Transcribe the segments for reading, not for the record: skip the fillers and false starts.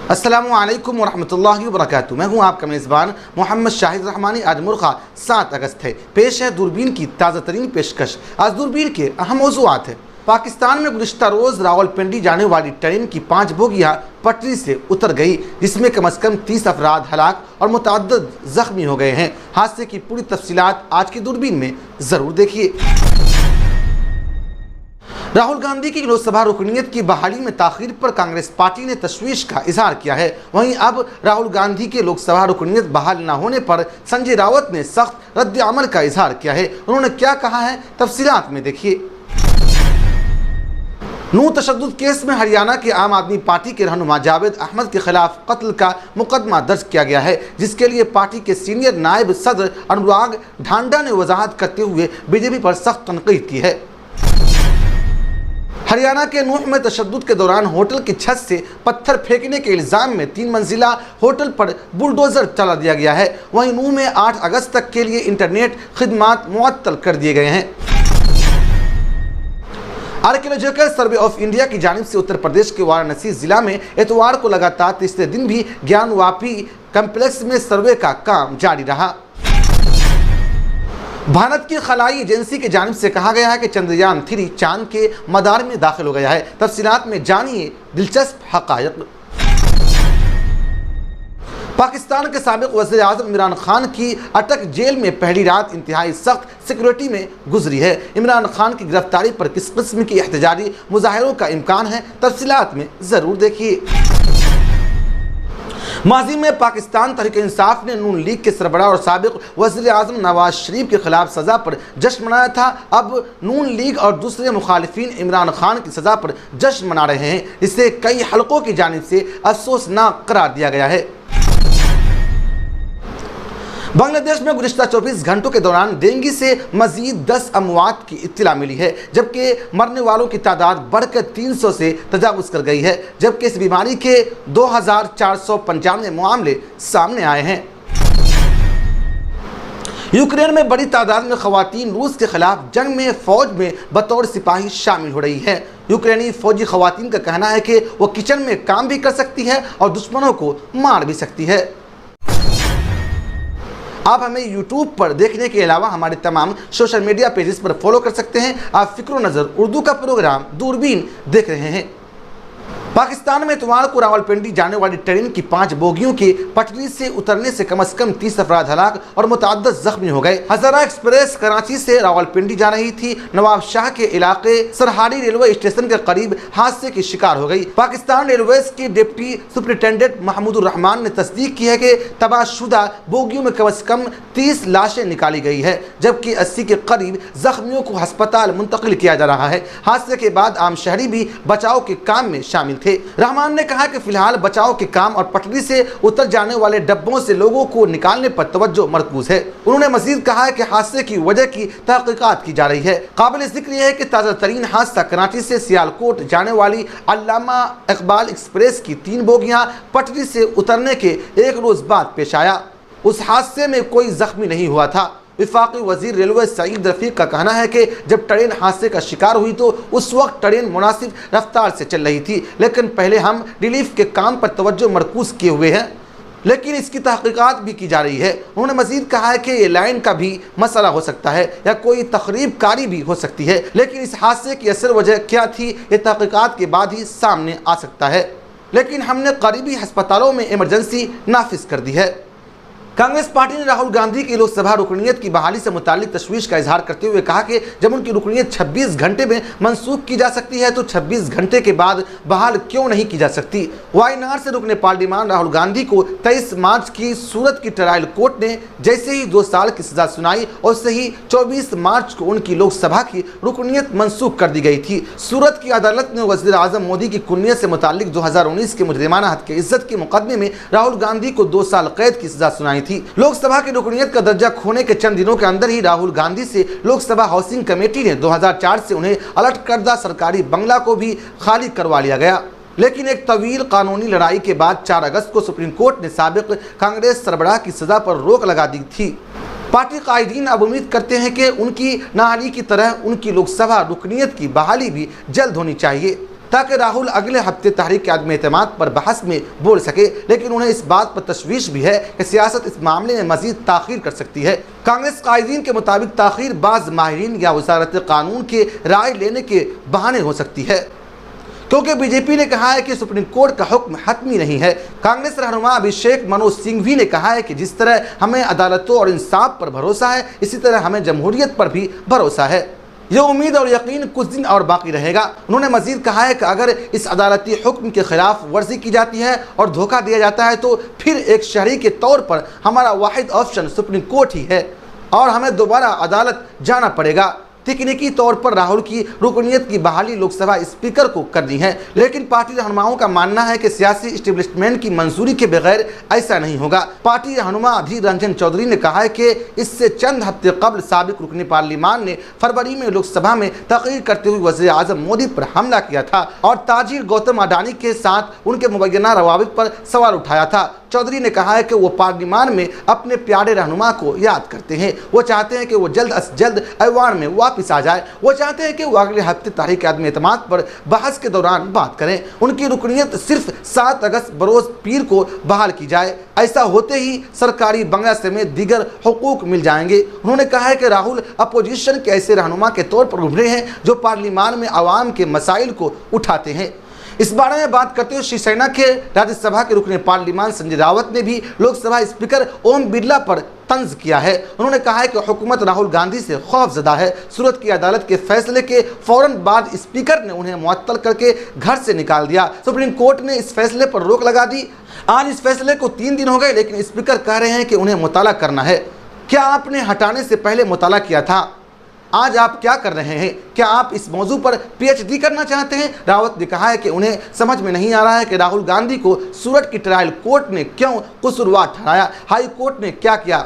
अस्सलामुअलैकुम वरहमतुल्लाहि वबरकातुहू। मैं हूँ आपका मेज़बान मोहम्मद शाहिद रहमानी। आज मुर्खा 7 अगस्त है। पेश है दूरबीन की ताज़ा तरीन पेशकश। आज दूरबीन के अहम मौज़ूआत हैं। पाकिस्तान में गुज़िश्ता रोज़ रावलपिंडी जाने वाली ट्रेन की 5 बोगियाँ पटरी से उतर गई, जिसमें कम अज़ कम 30 अफराद हलाक और मुतअद्दिद ज़ख्मी हो गए हैं। हादसे की पूरी तफसीलात आज की दूरबीन में ज़रूर देखिए। राहुल गांधी की लोकसभा रुकनीत की बहाली में ताख़ीर पर कांग्रेस पार्टी ने तशवीश का इजहार किया है। वहीं अब राहुल गांधी के लोकसभा रुकनीत बहाल न होने पर संजय रावत ने सख्त रद्द अमल का इजहार किया है। उन्होंने क्या कहा है, तफसीलात में देखिए। नूर तशद्दुद केस में हरियाणा के आम आदमी पार्टी के रहनुमा जावेद अहमद के खिलाफ कत्ल का मुकदमा दर्ज किया गया है, जिसके लिए पार्टी के सीनियर नायब सदर अनुराग ढांडा ने वजाहत करते हुए बीजेपी पर सख्त तनकीद की है। हरियाणा के नूह में तशद्दुद के दौरान होटल की छत से पत्थर फेंकने के इल्ज़ाम में 3 मंजिला होटल पर बुलडोज़र चला दिया गया है। वहीं नूह में 8 अगस्त तक के लिए इंटरनेट खिदमात मुअत्तल कर दिए गए हैं। आर्कियोलॉजिकल सर्वे ऑफ इंडिया की जानिब से उत्तर प्रदेश के वाराणसी जिला में इतवार को लगातार तीसरे दिन भी ज्ञानवापी कम्प्लेक्स में सर्वे का काम जारी रहा। भारत की खलाई एजेंसी की जानिब से कहा गया है कि चंद्रयान 3 चांद के मदार में दाखिल हो गया है। तफसीलात में जानिए दिलचस्प हक़ाइक़। पाकिस्तान के साबिक़ वज़ीर आज़म इमरान खान की अटक जेल में पहली रात इंतहाई सख्त सिक्योरिटी में गुजरी है। इमरान खान की गिरफ्तारी पर किस किस्म की एहतजाजी मुजाहिरों का इम्कान है, तफसीलात में ज़रूर देखिए। माजी में पाकिस्तान तहरीक इंसाफ ने नून लीग के सरबराह और साबिक़ वज़ीर आज़म नवाज शरीफ के खिलाफ सज़ा पर जश्न मनाया था। अब नून लीग और दूसरे मुखालिफिन इमरान खान की सज़ा पर जश्न मना रहे हैं। इसे कई हलकों की जानिब से अफसोसनाक करार दिया गया है। बांग्लादेश में गुज़िश्ता 24 घंटों के दौरान डेंगू से मज़ीद 10 अमवात की इत्तला मिली है, जबकि मरने वालों की तादाद बढ़कर 300 से तजावुज़ कर गई है। जबकि इस बीमारी के 2495 मामले सामने आए हैं। यूक्रेन में बड़ी तादाद में ख़वातीन रूस के खिलाफ जंग में फ़ौज में बतौर सिपाही शामिल हो रही है। यूक्रेनी फ़ौजी ख़वातीन का कहना है कि वो किचन में काम भी कर सकती है और दुश्मनों को मार भी सकती है। आप हमें यूट्यूब पर देखने के अलावा हमारे तमाम सोशल मीडिया पेजेस पर फॉलो कर सकते हैं। आप फ़िक्र नज़र उर्दू का प्रोग्राम दूरबीन देख रहे हैं। पाकिस्तान में इतवार को रावलपिंडी जाने वाली ट्रेन की 5 बोगियों के पटरी से उतरने से कम से कम 30 अफराद हलाक और मुतअद्दिद ज़ख्मी हो गए। हज़ारा एक्सप्रेस कराची से रावलपिंडी जा रही थी। नवाब शाह के इलाके सरहारी रेलवे स्टेशन के करीब हादसे की शिकार हो गई। पाकिस्तान रेलवेज के डिप्टी सुपरिटेंडेंट महमूदुर रहमान ने तस्दीक की है कि तबाहशुदा बोगियों में कम से कम 30 लाशें निकाली गई है, जबकि 80 के करीब ज़ख्मियों को अस्पताल मुंतकिल किया जा रहा है। हादसे के बाद आम शहरी भी बचाव के काम में शामिल थे। रहमान ने कहा कि फिलहाल बचाव के काम और पटरी से उतर जाने वाले डब्बों से लोगों को निकालने पर तवज्जो मरकूज है। उन्होंने मजीद कहा है कि हादसे की वजह की तहकीकात की जा रही है। काबिल जिक्र यह है कि ताज़ा तरीन हादसा कराची से सियालकोट जाने वाली अल्लामा इकबाल एक्सप्रेस की 3 बोगियां पटरी से उतरने के 1 रोज़ बाद पेश आया। उस हादसे में कोई जख्मी नहीं हुआ था। विफाकी वजीर रेलवे सईद रफीक का कहना है कि जब ट्रेन हादसे का शिकार हुई तो उस वक्त ट्रेन मुनासिब रफ्तार से चल रही थी, लेकिन पहले हम रिलीफ के काम पर तवज्जो मरकूज किए हुए हैं, लेकिन इसकी तहकीकात भी की जा रही है। उन्होंने मजीद कहा है कि ये लाइन का भी मसला हो सकता है या कोई तखरीब कारी भी हो सकती है, लेकिन इस हादसे की असल वजह क्या थी ये तहकीकात के बाद ही सामने आ सकता है। लेकिन हमने करीबी अस्पतालों में इमरजेंसी नाफिज कर दी है। कांग्रेस पार्टी ने राहुल गांधी की लोकसभा रुकनीत की बहाली से मुतालिक तशवीश का इजहार करते हुए कहा कि जब उनकी रुकनीत 26 घंटे में मनसूख की जा सकती है तो 26 घंटे के बाद बहाल क्यों नहीं की जा सकती। वायनाड से रुकने पार्लिमान राहुल गांधी को 23 मार्च की सूरत की ट्रायल कोर्ट ने जैसे ही 2 साल की सजा सुनाई और से ही 24 मार्च को उनकी लोकसभा की रुकनीत मनसूख कर दी गई थी। सूरत की अदालत ने वज़ीर आज़म मोदी की कुर्नियत से मुतालिक 2019 के मुजरिमाना हत्या के इज्जत के मुकदमे में राहुल गांधी को 2 साल कैद की सजा सुनाई थी। लोकसभा की रुकनीत का दर्जा खोने के चंद दिनों के अंदर ही राहुल गांधी से लोकसभा हाउसिंग कमेटी ने 2004 से उन्हें अलर्ट करदा सरकारी बंगला को भी खाली करवा लिया गया। लेकिन एक तवील कानूनी लड़ाई के बाद 4 अगस्त को सुप्रीम कोर्ट ने साबिक़ कांग्रेस सरबराह की सजा पर रोक लगा दी थी। पार्टी कायदीन अब उम्मीद करते हैं कि उनकी नाअहली की तरह उनकी लोकसभा रुकनीत की बहाली भी जल्द होनी चाहिए। ताकि राहुल अगले हफ्ते तहरीक आदम एतमाद पर बहस में बोल सके, लेकिन उन्हें इस बात पर तशवीश भी है कि सियासत इस मामले में मजीद ताख़ीर कर सकती है। कांग्रेस कायदीन के मुताबिक ताख़ीर बाज़ माहिरीन या वज़ारत क़ानून के राय लेने के बहाने हो सकती है, क्योंकि बीजेपी ने कहा है कि सुप्रीम कोर्ट का हुक्म हतमी नहीं है। कांग्रेस रहनुमा अभिषेक मनु सिंघवी ने कहा है कि जिस तरह हमें अदालतों और इंसाफ पर भरोसा है, इसी तरह हमें जमहूरियत पर भी भरोसा है। यह उम्मीद और यकीन कुछ दिन और बाकी रहेगा। उन्होंने मजीद कहा है कि अगर इस अदालती हुक्म के खिलाफ वर्जी की जाती है और धोखा दिया जाता है तो फिर एक शहरी के तौर पर हमारा वाहिद ऑप्शन सुप्रीम कोर्ट ही है और हमें दोबारा अदालत जाना पड़ेगा। तकनीकी तौर पर राहुल की रुकनीत की बहाली लोकसभा स्पीकर को करनी है, लेकिन पार्टी रहनुमाओं का मानना है कि सियासी इस्टेब्लिशमेंट की मंजूरी के बगैर ऐसा नहीं होगा। पार्टी रहनुमा अधीर रंजन चौधरी ने कहा है कि इससे चंद हफ्ते कबल साबिक रुकनी पार्लिमान ने फरवरी में लोकसभा में तकरीर करते हुए वज़ीर आज़म मोदी पर हमला किया था और ताजिर गौतम अडानी के साथ उनके मुबैना रवाबित पर सवाल उठाया था। चौधरी ने कहा है कि वो पार्लिमान में अपने प्यारे रहनुमा को याद करते हैं। वो चाहते हैं कि वो जल्द अज जल्द ऐवान में वापस आ जाए। वो चाहते हैं कि वो अगले हफ्ते तहरीक आदम एतमाद पर बहस के दौरान बात करें। उनकी रुकनीत सिर्फ 7 अगस्त बरोज़ पीर को बहाल की जाए। ऐसा होते ही सरकारी बंगला समेत दीगर हुकूक मिल जाएंगे। उन्होंने कहा है कि राहुल अपोजिशन के ऐसे रहनुमा के तौर पर उभरे हैं जो पार्लिमान में आवाम के मसाइल को उठाते हैं। इस बारे में बात करते हुए शिवसेना के राज्यसभा के रुकने पार्लिमान संजय रावत ने भी लोकसभा स्पीकर ओम बिरला पर तंज किया है। उन्होंने कहा है कि हुकूमत राहुल गांधी से खौफजदा है। सूरत की अदालत के फैसले के फौरन बाद स्पीकर ने उन्हें मुअत्तल करके घर से निकाल दिया। सुप्रीम कोर्ट ने इस फैसले पर रोक लगा दी। आज इस फैसले को 3 दिन हो गए, लेकिन स्पीकर कह रहे हैं कि उन्हें मुताला करना है। क्या आपने हटाने से पहले मुताला किया था? आज आप क्या कर रहे हैं? क्या आप इस मौजू पर PhD करना चाहते हैं? रावत ने कहा है कि उन्हें समझ में नहीं आ रहा है कि राहुल गांधी को सूरत की ट्रायल कोर्ट ने क्यों कसूरवार ठहराया। हाई कोर्ट ने क्या किया?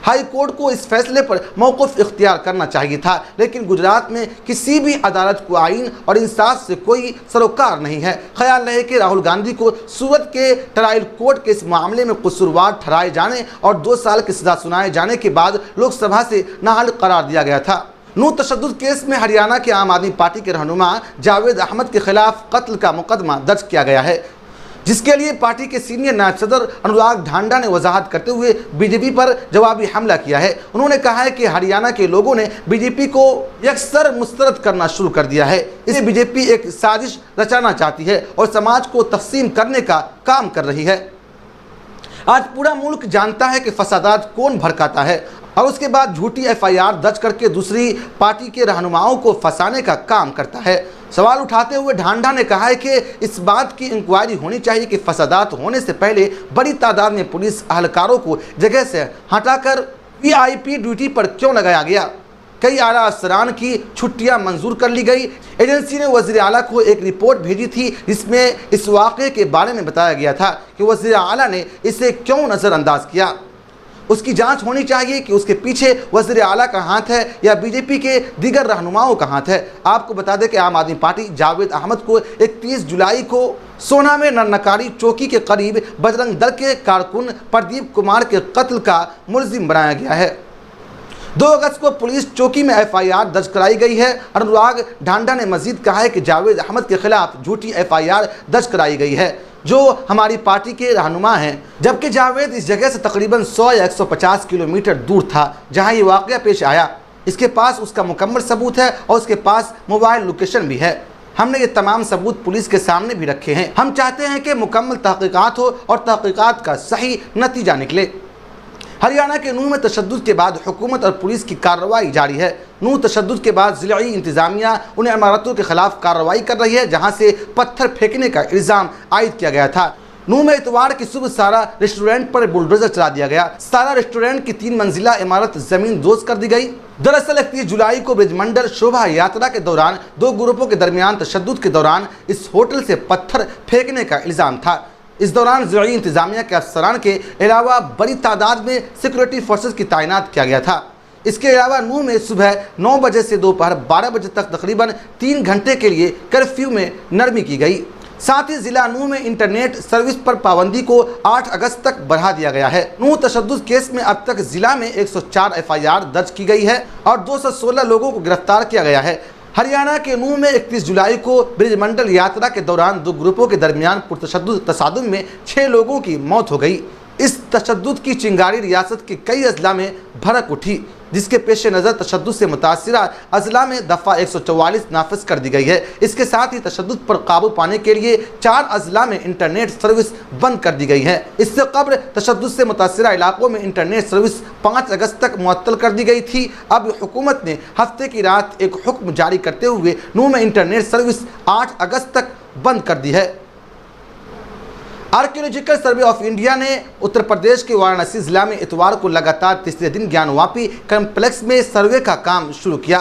हाई कोर्ट को इस फैसले पर मौक़िफ़ इख्तियार करना चाहिए था, लेकिन गुजरात में किसी भी अदालत को आइन और इंसाफ से कोई सरोकार नहीं है। ख्याल रहे कि राहुल गांधी को सूरत के ट्रायल कोर्ट के इस मामले में कसूरवार ठहराए जाने और 2 साल की सज़ा सुनाए जाने के बाद लोकसभा से नाअहल करार दिया गया था। नूर तशद्दुद केस में हरियाणा के आम आदमी पार्टी के रहनुमा जावेद अहमद के खिलाफ कत्ल का मुकदमा दर्ज किया गया है, जिसके लिए पार्टी के सीनियर नायब सदर अनुराग ढांडा ने वजाहत करते हुए बीजेपी पर जवाबी हमला किया है। उन्होंने कहा है कि हरियाणा के लोगों ने बीजेपी को यकसर मुस्तरद करना शुरू कर दिया है। इसे बीजेपी एक साजिश रचाना चाहती है और समाज को तकसीम करने का काम कर रही है। आज पूरा मुल्क जानता है कि फसादात कौन भड़काता है और उसके बाद झूठी FIR दर्ज करके दूसरी पार्टी के रहनुमाओं को फंसाने का काम करता है। सवाल उठाते हुए ढांडा ने कहा है कि इस बात की इंक्वायरी होनी चाहिए कि फसादात होने से पहले बड़ी तादाद में पुलिस अहलकारों को जगह से हटाकर VIP ड्यूटी पर क्यों लगाया गया। कई आला अफसरान की छुट्टियां मंजूर कर ली गई। एजेंसी ने वज़ीर आला को एक रिपोर्ट भेजी थी जिसमें इस वाक़े के बारे में बताया गया था कि वज़ीर आला ने इसे क्यों नज़रअंदाज किया। उसकी जांच होनी चाहिए कि उसके पीछे वज़ीर आला का हाथ है या बीजेपी के दीगर रहनुमाओं का हाथ है। आपको बता दें कि आम आदमी पार्टी जावेद अहमद को 31 जुलाई को सोना में नरनकारी चौकी के करीब बजरंग दल के कारकुन प्रदीप कुमार के कत्ल का मुलजिम बनाया गया है। 2 अगस्त को पुलिस चौकी में FIR दर्ज कराई गई है। अनुराग ढांडा ने मजीद कहा है कि जावेद अहमद के खिलाफ झूठी FIR दर्ज कराई गई है जो हमारी पार्टी के रहनुमा हैं, जबकि जावेद इस जगह से तकरीबन 100 या 150 किलोमीटर दूर था जहां ये वाक़या पेश आया। इसके पास उसका मुकम्मल सबूत है और उसके पास मोबाइल लोकेशन भी है। हमने ये तमाम सबूत पुलिस के सामने भी रखे हैं। हम चाहते हैं कि मुकम्मल तहक़ीक़ात हो और तहक़ीक़ात का सही नतीजा निकले। हरियाणा के नूह में तशद्दुद के बाद हुकूमत और पुलिस की कार्रवाई जारी है। नूह तशद्दुद के बाद ज़िलाई इंतज़ामिया उन इमारतों के खिलाफ कार्रवाई कर रही है जहां से पत्थर फेंकने का इल्ज़ाम आयद किया गया था। नूह में इतवार की सुबह सारा रेस्टोरेंट पर बुलडोजर चला दिया गया। सारा रेस्टोरेंट की 3 मंजिला इमारत ज़मीन दोज कर दी गई। दरअसल 31 जुलाई को ब्रिजमंडल शोभा यात्रा के दौरान 2 ग्रुपों के दरमियान तशद्दुद के दौरान इस होटल से पत्थर फेंकने का इल्ज़ाम था। इस दौरान ज़िलाई इंतज़ामिया के अफसरान के अलावा बड़ी तादाद में सिक्योरिटी फोर्सेस की तैनात किया गया था। इसके अलावा नूह में सुबह 9 बजे से दोपहर 12 बजे तक तकरीबन 3 घंटे के लिए कर्फ्यू में नरमी की गई। साथ ही ज़िला नूह में इंटरनेट सर्विस पर पाबंदी को 8 अगस्त तक बढ़ा दिया गया है। नूह तशद्दुद केस में अब तक ज़िला में 104 FIR दर्ज की गई है और 216 लोगों को गिरफ्तार किया गया है। हरियाणा के नूंह में 31 जुलाई को ब्रिजमंडल यात्रा के दौरान दो ग्रुपों के दरमियान पुरतशद्दुद तसादुम में 6 लोगों की मौत हो गई। इस तशद्दुद की चिंगारी रियासत के कई अजला में भड़क उठी, जिसके पेश नज़र तशद्दुद से मुतासिरा अजला में दफ़ा 144 नाफिज कर दी गई है। इसके साथ ही तशद्दुद पर काबू पाने के लिए 4 अजला में इंटरनेट सर्विस बंद कर दी गई है। इससे कब्ल तशद्दुद से मुतासिरा इलाकों में इंटरनेट सर्विस 5 अगस्त तक मुअत्तल कर दी गई थी। अब हुकूमत ने हफ्ते की रात एक हुक्म जारी करते हुए नूंह में इंटरनेट सर्विस 8 अगस्त तक बंद कर दी है। आर्कियोलॉजिकल सर्वे ऑफ इंडिया ने उत्तर प्रदेश के वाराणसी जिला में इतवार को लगातार तीसरे दिन ज्ञानवापी कम्प्लेक्स में सर्वे का काम शुरू किया।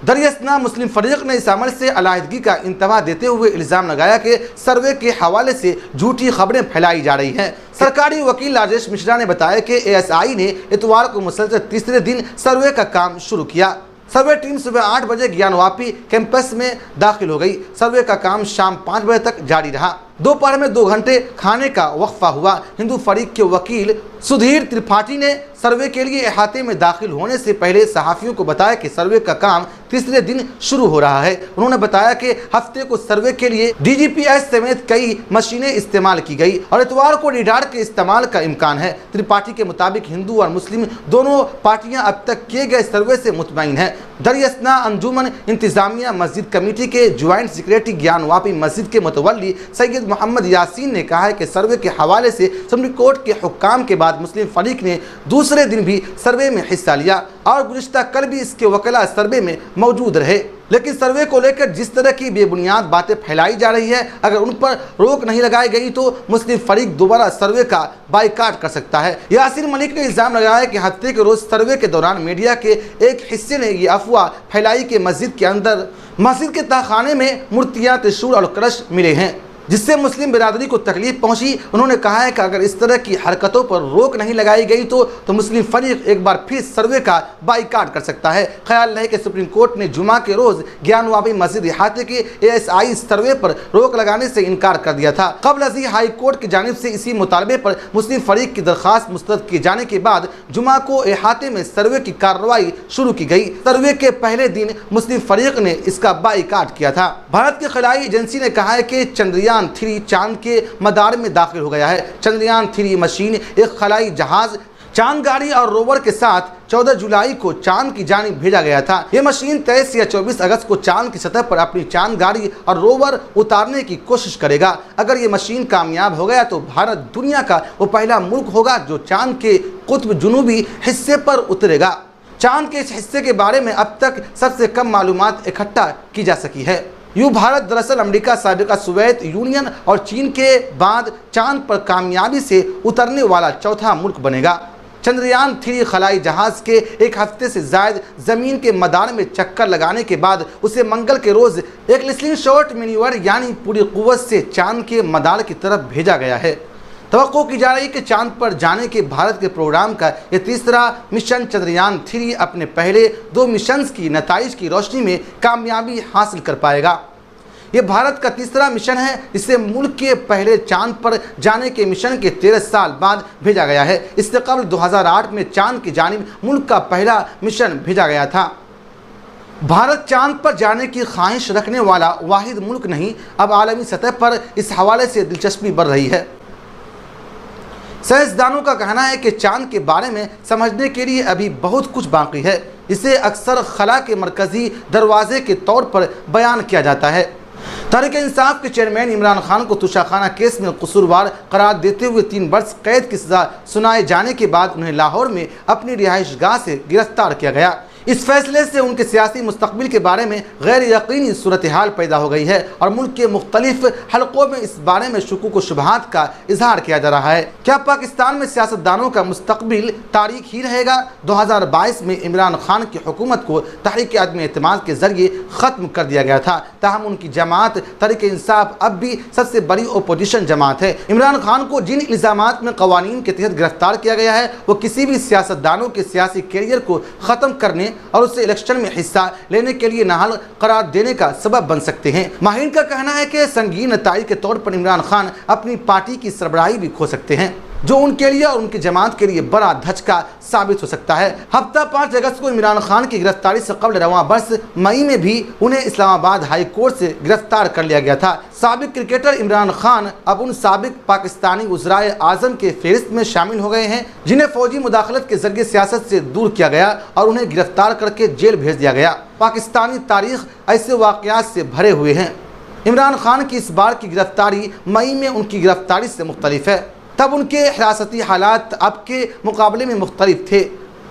दरियासना मुस्लिम फरीक ने इस अमल से अलहदगी का इंतबा देते हुए इल्ज़ाम लगाया कि सर्वे के हवाले से झूठी खबरें फैलाई जा रही हैं। सरकारी वकील राजेश मिश्रा ने बताया कि ASI ने इतवार को मुसलसल तीसरे दिन सर्वे का काम शुरू किया। सर्वे टीम सुबह 8 बजे ज्ञानवापी कैंपस में दाखिल हो गई। सर्वे का काम शाम 5 बजे तक जारी रहा। दोपहर में 2 घंटे खाने का वक्फा हुआ। हिंदू फरीक के वकील सुधीर त्रिपाठी ने सर्वे के लिए अहाते में दाखिल होने से पहले सहाफ़ियों को बताया कि सर्वे का काम तीसरे दिन शुरू हो रहा है। उन्होंने बताया कि हफ्ते को सर्वे के लिए DGPS समेत कई मशीनें इस्तेमाल की गई और इतवार को रीडार के इस्तेमाल का इम्कान है। त्रिपाठी के मुताबिक हिंदू और मुस्लिम दोनों पार्टियां अब तक किए गए सर्वे से मुतमईन हैं। दरियासना अंजुमन इंतजामिया मस्जिद कमेटी के ज्वाइंट सेक्रेटरी ज्ञानवापी मस्जिद के मुतवल्ली सैयद मोहम्मद यासीन ने कहा है कि सर्वे के हवाले से सुप्रीम कोर्ट के हुक्काम के बाद मुस्लिम फरीक ने दूसरे दिन भी सर्वे में हिस्सा लिया और गुज़िश्ता कल भी इसके वकीला सर्वे में मौजूद रहे। लेकिन सर्वे को लेकर जिस तरह की बेबुनियाद बातें फैलाई जा रही है, अगर उन पर रोक नहीं लगाई गई तो मुस्लिम फरीक दोबारा सर्वे का बाइकाट कर सकता है। यासीन मलिक ने इल्ज़ाम लगाया कि हफ्ते के रोज़ सर्वे के दौरान मीडिया के एक हिस्से ने ये अफवाह फैलाई कि मस्जिद के अंदर मस्जिद के तहखाने में मूर्तियाँ, त्रिशूल और कलश मिले हैं, जिससे मुस्लिम बिरादरी को तकलीफ पहुंची। उन्होंने कहा है कि अगर इस तरह की हरकतों पर रोक नहीं लगाई गई तो मुस्लिम फरीक एक बार फिर सर्वे का बाइकाट कर सकता है। ख्याल रहे कि सुप्रीम कोर्ट ने जुमा के रोज़ ज्ञानवापी मस्जिद इहाते के ASI सर्वे पर रोक लगाने से इनकार कर दिया था। कबल अजी हाई कोर्ट की जानिब से इसी मुतालबे पर मुस्लिम फरीक की दरख्वास्त मुस्तरद किए जाने के बाद जुमा को इहाते में सर्वे की कार्रवाई शुरू की गई। सर्वे के पहले दिन मुस्लिम फरीक ने इसका बाइकाट किया था। भारत की खलाई एजेंसी ने कहा है कि चंद्रयान 3 चांद के मदार में दाखिल हो गया है। चंद्रयान 3 मशीन एक खलाई जहाज, चांद गाड़ी और रोवर के साथ 14 जुलाई को चांद की जानिब भेजा गया था। यह मशीन 23 या 24 अगस्त को चांद की सतह पर अपनी चांद गाड़ी और रोवर उतारने की कोशिश करेगा। अगर ये मशीन कामयाब हो गया तो भारत दुनिया का वो पहला मुल्क होगा जो चांद के कुतुब जुनूबी हिस्से पर उतरेगा। चांद के इस हिस्से के बारे में अब तक सबसे कम मालूमात इकट्ठा की जा सकी है। यूँ भारत दरअसल अमेरिका, साबिका सोवियत यूनियन और चीन के बाद चांद पर कामयाबी से उतरने वाला चौथा मुल्क बनेगा। चंद्रयान 3 खलाई जहाज़ के एक हफ्ते से ज़ायद ज़मीन के मदार में चक्कर लगाने के बाद उसे मंगल के रोज़ एक लिस्लिंग शॉट मैन्यूवर यानी पूरी कुव्वत से चांद के मदार की तरफ भेजा गया है। तवक्को की जा रही है कि चांद पर जाने के भारत के प्रोग्राम का यह तीसरा मिशन चंद्रयान 3 अपने पहले 2 मिशंस की नताइज की रोशनी में कामयाबी हासिल कर पाएगा। ये भारत का तीसरा मिशन है जिसे मुल्क के पहले चांद पर जाने के मिशन के 13 साल बाद भेजा गया है। इससे कबल 2008 में चांद की जानिब मुल्क का पहला मिशन भेजा गया था। भारत चांद पर जाने की ख्वाहिश रखने वाला वाहिद मुल्क नहीं, अब आलमी सतह पर इस हवाले से दिलचस्पी बढ़ रही है। साइंसदानों का कहना है कि चांद के बारे में समझने के लिए अभी बहुत कुछ बाकी है। इसे अक्सर खला के मरकज़ी दरवाजे के तौर पर बयान किया जाता है। तहरीक इंसाफ के चेयरमैन इमरान खान को तुषाखाना केस में कसूरवार करार देते हुए 3 वर्ष कैद की सज़ा सुनाए जाने के बाद उन्हें लाहौर में अपनी रिहाइशगाह से गिरफ्तार किया गया। इस फैसले से उनके सियासी मुस्तकबिल के बारे में गैर यकीनी सूरत हाल पैदा हो गई है और मुल्क के मुख्तलिफ हलकों में इस बारे में शुकूक व शुबहात का इजहार किया जा रहा है। क्या पाकिस्तान में सियासतदानों का मुस्तकबिल तारीख ही रहेगा? 2022 में इमरान खान की हुकूमत को तहरीक अदम एतमाद के जरिए ख़त्म कर दिया गया था। ताहम उनकी जमात तहरीक इंसाफ अब भी सबसे बड़ी अपोजिशन जमात है। इमरान खान को जिन इल्ज़ामात में कवानीन के तहत गिरफ्तार किया गया है वो किसी भी सियासतदानों के सियासी कैरियर को ख़त्म करने और उससे इलेक्शन में हिस्सा लेने के लिए नाहल करार देने का सबब बन सकते हैं। माहिरीन का कहना है कि संगीन नताइज के तौर पर इमरान खान अपनी पार्टी की सरबराही भी खो सकते हैं। जो उनके लिए और उनकी जमात के लिए बड़ा धचका साबित हो सकता है। हफ्ता 5 अगस्त को इमरान खान की गिरफ्तारी से कबल रवां वर्ष मई में भी उन्हें इस्लामाबाद हाई कोर्ट से गिरफ्तार कर लिया गया था। साबिक क्रिकेटर इमरान खान अब उन साबिक पाकिस्तानी वज़राए आज़म के फहरिस्त में शामिल हो गए हैं जिन्हें फौजी मुदाखलत के जरिए सियासत से दूर किया गया और उन्हें गिरफ्तार करके जेल भेज दिया गया। पाकिस्तानी तारीख ऐसे वाक़यात से भरे हुए हैं। इमरान खान की इस बार की गिरफ्तारी मई में उनकी गिरफ्तारी से मुख्तलिफ है। तब उनके हिरासती हालात अब के मुकाबले में मुख्तलिफ थे।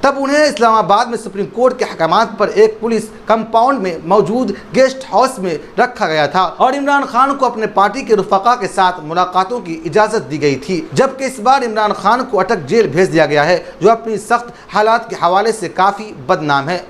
तब उन्हें इस्लामाबाद में सुप्रीम कोर्ट के अहकामात पर एक पुलिस कंपाउंड में मौजूद गेस्ट हाउस में रखा गया था और इमरान खान को अपने पार्टी के रुफका के साथ मुलाकातों की इजाज़त दी गई थी। जबकि इस बार इमरान खान को अटक जेल भेज दिया गया है जो अपनी सख्त हालात के हवाले से काफ़ी बदनाम है।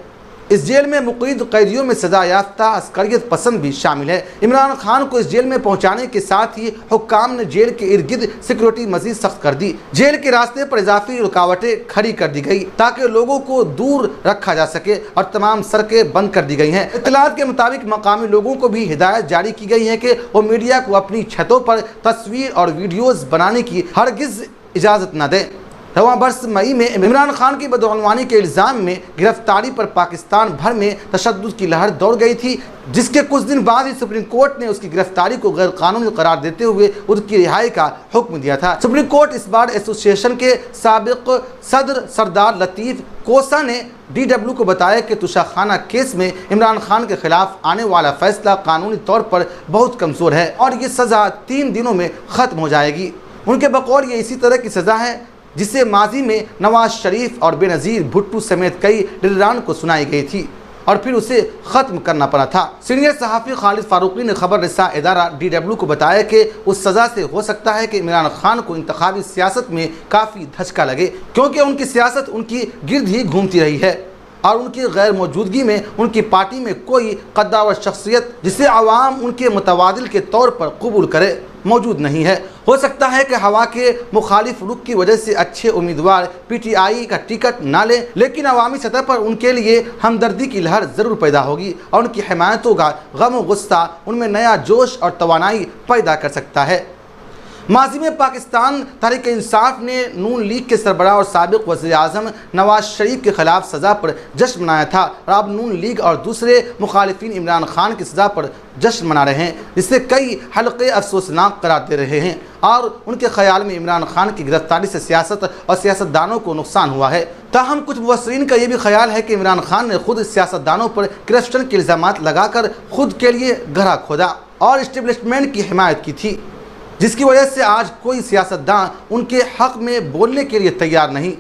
इस जेल में मुक़य्यद कैदियों में सज़ा याफ्ता अस्करियत पसंद भी शामिल है। इमरान खान को इस जेल में पहुंचाने के साथ ही हुक्काम ने जेल के इर्द गिर्द सिक्योरिटी मज़ीद सख्त कर दी। जेल के रास्ते पर इजाफी रुकावटें खड़ी कर दी गई ताकि लोगों को दूर रखा जा सके और तमाम सड़कें बंद कर दी गई हैं। इत्तलात के मुताबिक मकामी लोगों को भी हिदायत जारी की गई है कि वो मीडिया को अपनी छतों पर तस्वीर और वीडियोज़ बनाने की हरगिज़ इजाज़त न दें। रवां वर्ष मई में इमरान खान की बदअनवानी के इल्ज़ाम में गिरफ्तारी पर पाकिस्तान भर में तशद्दुद की लहर दौड़ गई थी, जिसके कुछ दिन बाद ही सुप्रीम कोर्ट ने उसकी गिरफ्तारी को गैर कानूनी करार देते हुए उसकी रिहाई का हुक्म दिया था। सुप्रीम कोर्ट इस बार एसोसिएशन के साबिक सदर सरदार लतीफ़ कोसा ने DW को बताया कि तुशाखाना केस में इमरान खान के खिलाफ आने वाला फैसला कानूनी तौर पर बहुत कमज़ोर है और ये सज़ा 3 दिनों में ख़त्म हो जाएगी। उनके बकौल ये इसी तरह की सज़ा है जिसे माजी में नवाज शरीफ और बेनज़ीर भुट्टो समेत कई लीडरान को सुनाई गई थी और फिर उसे ख़त्म करना पड़ा था। सीनियर सहाफ़ी खालिद फारूकी ने खबर रसा इदारा DW को बताया कि उस सज़ा से हो सकता है कि इमरान खान को इंतखाबी सियासत में काफ़ी धचका लगे, क्योंकि उनकी सियासत उनकी गिर्द ही घूमती रही है और उनकी गैर मौजूदगी में उनकी पार्टी में कोई कद्दावर शख्सियत जिसे आवाम उनके मुतवादिल के तौर पर कबूल करे मौजूद नहीं है। हो सकता है कि हवा के मुखालिफ रुख की वजह से अच्छे उम्मीदवार PTI का टिकट ना ले, लेकिन अवामी सतह पर उनके लिए हमदर्दी की लहर ज़रूर पैदा होगी और उनकी हिमायतों का गम व गुस्सा उनमें नया जोश और तवानाई पैदा कर सकता है। माजी में पाकिस्तान तहरीक इंसाफ ने नून लीग के सरबराह और साबिक वज़ीर आज़म नवाज शरीफ के खिलाफ सज़ा पर जश्न मनाया था और अब नून लीग और दूसरे मुखालिफिन इमरान खान की सज़ा पर जश्न मना रहे हैं, जिससे कई हल्के अफसोसनाक करार दे रहे हैं और उनके ख्याल में इमरान खान की गिरफ्तारी से सियासत और सियासतदानों को नुकसान हुआ है। ताहम कुछ मुबस्सिरीन का ये भी ख्याल है कि इमरान खान ने खुद सियासतदानों पर करप्शन के इल्ज़ामात लगाकर खुद के लिए गहरा खोदा और इस्टेब्लिशमेंट की हिमायत की थी, जिसकी वजह से आज कोई सियासतदान उनके हक़ में बोलने के लिए तैयार नहीं।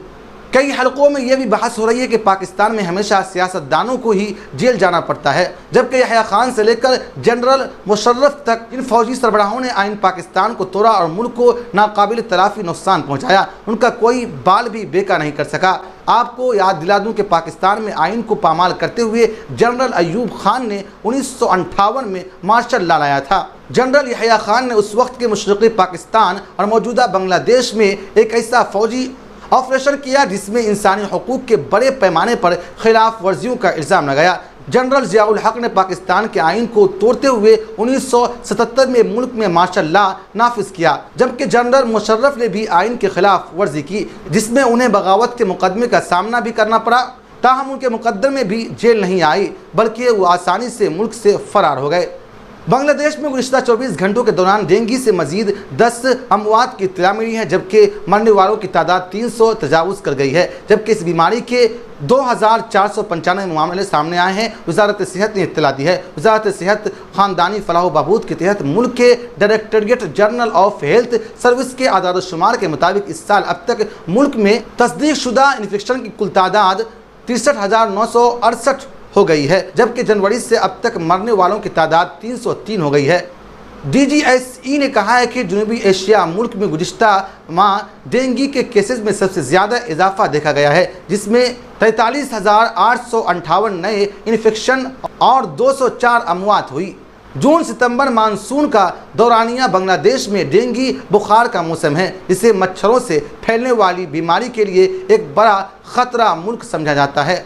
कई हलकों में यह भी बहस हो रही है कि पाकिस्तान में हमेशा सियासतदानों को ही जेल जाना पड़ता है, जबकि यहया खान से लेकर जनरल मुशर्रफ तक इन फौजी सरबराहों ने आइन पाकिस्तान को तोड़ा और मुल्क को नाकाबिल तलाफी नुकसान पहुँचाया। उनका कोई बाल भी बेका नहीं कर सका। आपको याद दिला दूं कि पाकिस्तान में आइन को पामाल करते हुए जनरल अयूब खान ने 1958 में मार्शल लॉ लाया था। जनरल यहया खान ने उस वक्त के मशरक़ी पाकिस्तान और मौजूदा बांग्लादेश में एक ऐसा फौजी ऑपरेशन किया जिसमें इंसानी हकूक़ के बड़े पैमाने पर खिलाफ वर्जियों का इल्ज़ाम लगाया। जनरल ज़ियाउल हक ने पाकिस्तान के आइन को तोड़ते हुए 1977 में मुल्क में मार्शल लॉ नाफिज किया, जबकि जनरल मुशर्रफ ने भी आइन के खिलाफ वर्जी की, जिसमें उन्हें बगावत के मुकदमे का सामना भी करना पड़ा। ताहम उनके मुकदमे भी जेल नहीं आई, बल्कि वो आसानी से मुल्क से फरार हो गए। बांग्लादेश में गुज़िश्ता 24 घंटों के दौरान डेंगू से मजीद 10 अमवात की इत्तला मिली है, जबकि मरने वालों की तादाद 300 तजावुज़ कर गई है। जबकि इस बीमारी के 2495 मामले सामने आए हैं। वजारत सेहत ने इत्तला दी है। वजारत सेहत ख़ानदानी फलाह बहबूद के तहत मुल्क के directorate general of health service के आदाद-ओ-शुमार के मुताबिक इस साल अब तक मुल्क में तस्दीक शुदा इन्फेक्शन की कुल तादाद 63,968 हो गई है, जबकि जनवरी से अब तक मरने वालों की तादाद 303 हो गई है। DGSE ने कहा है कि जनूबी एशिया मुल्क में गुज़िश्ता माह डेंगू के केसेस में सबसे ज़्यादा इजाफा देखा गया है, जिसमें 43,858 नए इन्फेक्शन और 204 अमवात हुई। जून सितंबर मानसून का दौरानिया बांग्लादेश में डेंगू बुखार का मौसम है, जिसे मच्छरों से फैलने वाली बीमारी के लिए एक बड़ा ख़तरा मुल्क समझा जाता है।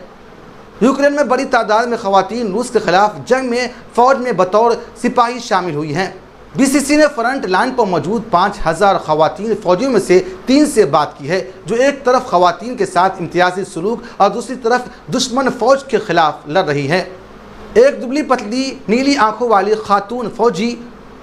यूक्रेन में बड़ी तादाद में ख़वातीन रूस के ख़िलाफ़ जंग में फ़ौज में बतौर सिपाही शामिल हुई हैं। बीसीसी ने फ्रंट लाइन पर मौजूद 5000 खवातीन फौजियों में से 3 से बात की है, जो एक तरफ खवातीन के साथ इम्तियाजी सलूक और दूसरी तरफ दुश्मन फौज के खिलाफ लड़ रही है। एक दुबली पतली नीली आंखों वाली खातून फौजी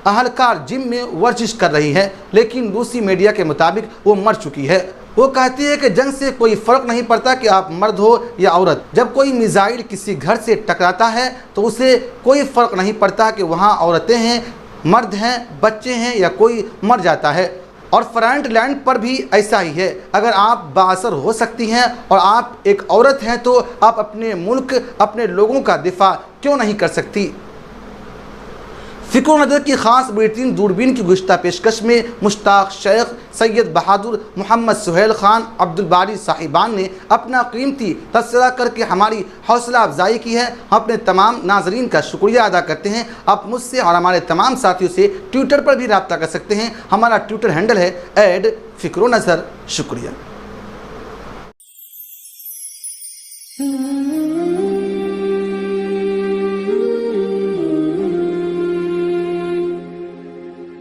अहलकार जिम में वर्जिश कर रही है, लेकिन रूसी मीडिया के मुताबिक वो मर चुकी है। वो कहती है कि जंग से कोई फ़र्क नहीं पड़ता कि आप मर्द हो या औरत। जब कोई मिसाइल किसी घर से टकराता है तो उसे कोई फ़र्क नहीं पड़ता कि वहाँ औरतें हैं, मर्द हैं, बच्चे हैं या कोई मर जाता है। और फ्रंट लाइन पर भी ऐसा ही है। अगर आप बाअसर हो सकती हैं और आप एक औरत हैं तो आप अपने मुल्क, अपने लोगों का दिफा क्यों नहीं कर सकती। फ़िक्र नज़र की ख़ास बुलेटिन दूरबीन की गुज़िश्ता पेशकश में मुश्ताक शेख, सैयद बहादुर, मोहम्मद सुहेल ख़ान, अब्दुल बारी साहिबान ने अपना कीमती तबसरा करके हमारी हौसला अफजाई की है। हम अपने तमाम नाजरीन का शुक्रिया अदा करते हैं। आप मुझसे और हमारे तमाम साथियों से ट्विटर पर भी रब्ता कर सकते हैं। हमारा ट्विटर हैंडल है @फ़िक्र नज़र। शुक्रिया।